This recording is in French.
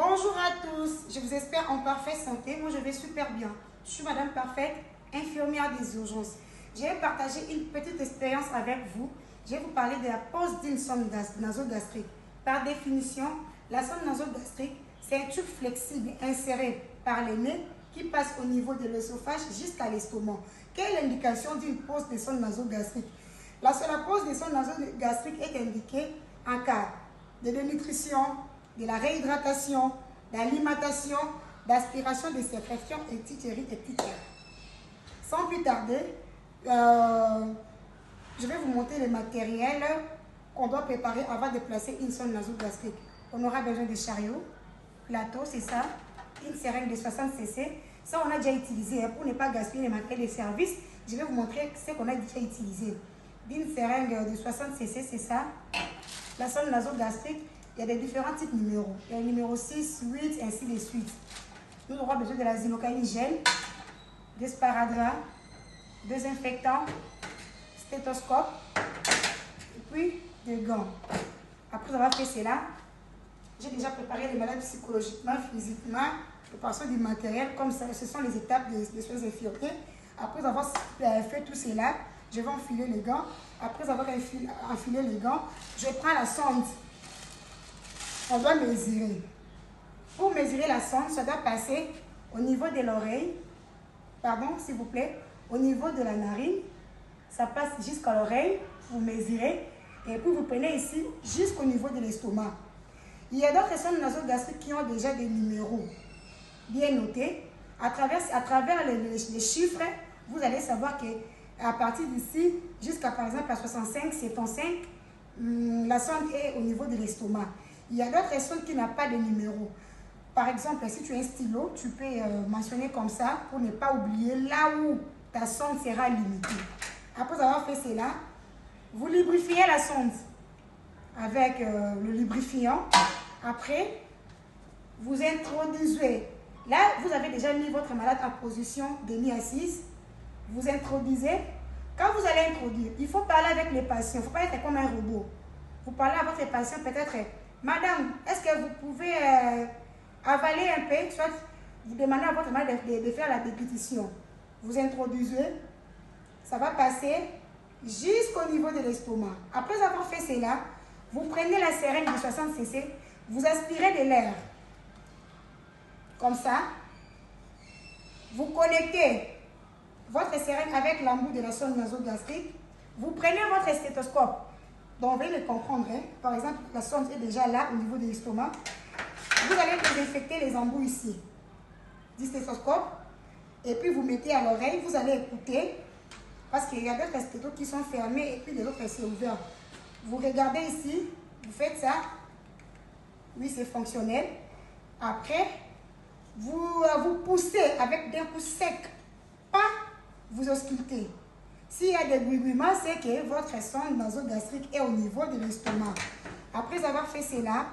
Bonjour à tous, je vous espère en parfaite santé. Moi, je vais super bien. Je suis Madame Parfaite, infirmière des urgences. Je vais partager une petite expérience avec vous. Je vais vous parler de la pose d'une sonde nasogastrique. Par définition, la sonde nasogastrique, c'est un tube flexible inséré par le nez qui passe au niveau de l'œsophage jusqu'à l'estomac. Quelle est l'indication d'une pose de sonde nasogastrique? La pose de sonde nasogastrique est indiquée en cas de dénutrition, de la réhydratation, d'alimentation, d'aspiration des sécrétions etc. Sans plus tarder, je vais vous montrer le matériel qu'on doit préparer avant de placer une sonde nasogastrique. On aura besoin de chariot, plateau, c'est ça, une seringue de 60 cc. Ça, on a déjà utilisé pour ne pas gaspiller le matériel de service. Je vais vous montrer ce qu'on a déjà utilisé. D'une seringue de 60 cc, c'est ça. La sonde nasogastrique, il y a des différents types de numéros. Il y a le numéro 6, 8, ainsi de suite. Nous aurons besoin de la xylocaïne gel, de sparadrap, désinfectant, stéthoscope, et puis des gants. Après avoir fait cela, j'ai déjà préparé les malades psychologiquement, physiquement, préparation du matériel, comme ça, ce sont les étapes des soins infirmiers. Après avoir fait tout cela, je vais enfiler les gants. Après avoir enfilé les gants, je prends la sonde. On doit mesurer. Pour mesurer la sonde, ça doit passer au niveau de l'oreille, pardon, s'il vous plaît, au niveau de la narine. Ça passe jusqu'à l'oreille, vous mesurez, et puis vous prenez ici jusqu'au niveau de l'estomac. Il y a d'autres sondes nasogastriques qui ont déjà des numéros bien notés. À travers les chiffres, vous allez savoir qu'à partir d'ici, jusqu'à par exemple à 65, 75, la sonde est au niveau de l'estomac. Il y a d'autres sondes qui n'ont pas de numéro. Par exemple, si tu as un stylo, tu peux mentionner comme ça pour ne pas oublier là où ta sonde sera limitée. Après avoir fait cela, vous lubrifiez la sonde avec le lubrifiant. Après, vous introduisez. Là, vous avez déjà mis votre malade en position demi-assise. Vous introduisez. Quand vous allez introduire, il faut parler avec les patients. Il ne faut pas être comme un robot. Vous parlez à votre patient peut-être, madame, est-ce que vous pouvez avaler un peu? Soit vous demandez à votre malade de faire la déglutition. Vous introduisez. Ça va passer jusqu'au niveau de l'estomac. Après avoir fait cela, vous prenez la seringue de 60 cc, vous aspirez de l'air. Comme ça, vous connectez votre seringue avec l'embout de la sonde nasogastrique. Vous prenez votre stéthoscope. Donc, vous allez le comprendre. Hein? Par exemple, la sonde est déjà là au niveau de l'estomac. Vous allez désinfecter les embouts ici du stéthoscope. Et puis, vous mettez à l'oreille. Vous allez écouter. Parce qu'il y a d'autres stéthos qui sont fermés et puis les autres sont ouverts. Vous regardez ici. Vous faites ça. Oui, c'est fonctionnel. Après, vous poussez avec des coups secs. Pas vous auscultez. S'il y a des gouinements, c'est que votre sonde nasogastrique est au niveau de l'estomac. Après avoir fait cela,